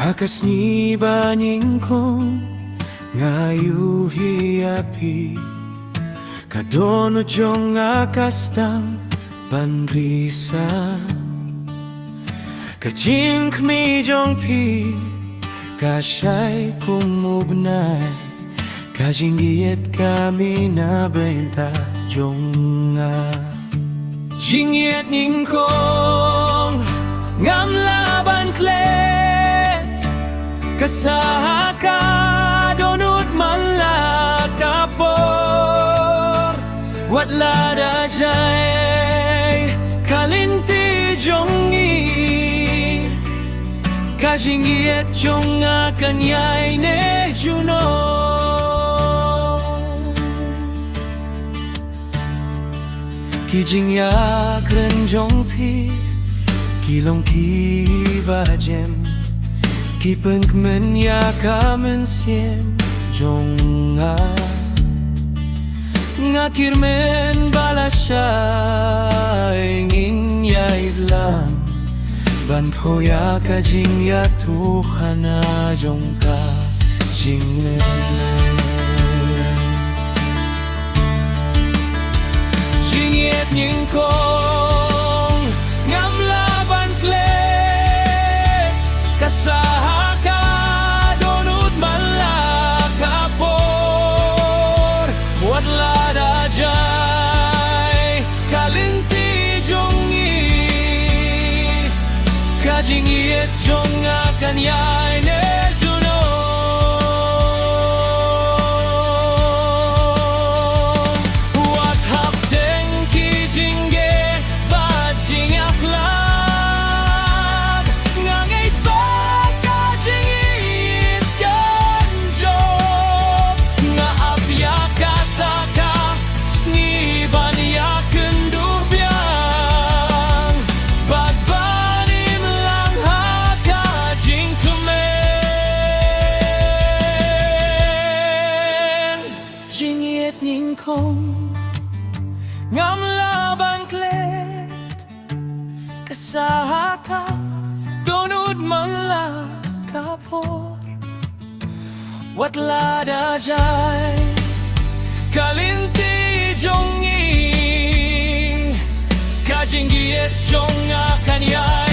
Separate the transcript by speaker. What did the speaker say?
Speaker 1: Akasni baning kong ngayu hiapi kadono jong akastang panrisa kajing kmi jong pi kasyay kumubnay kajingiet kami na benta jong jingiet ning kong ngam laban klet kasaka donut malakapor wat lada jay kalinti jongi kajingiet jonga kanyay ne juno kijingya kren jong pi kilong ki bajem kipeng men ya kamen sien jonga ngakir men balasya ingin ya idlam banto ya kajing ya tuhana jongka jingen jingiet ning kong ngam laban klet kasahaka donut malakapor wat lada jay kalinti jongi kajingiet jonga kanyay ne juno wat hapten kijinge bajing aklag ngangay to kajingit kanjo nga apya kataka sniban ya kendubyang bagbanim lang hakajing kumen jingiet ning kong ngam laban klet kasahaka donut malakapor wat lada jay kalinti jongi kajingiet jonga kanyay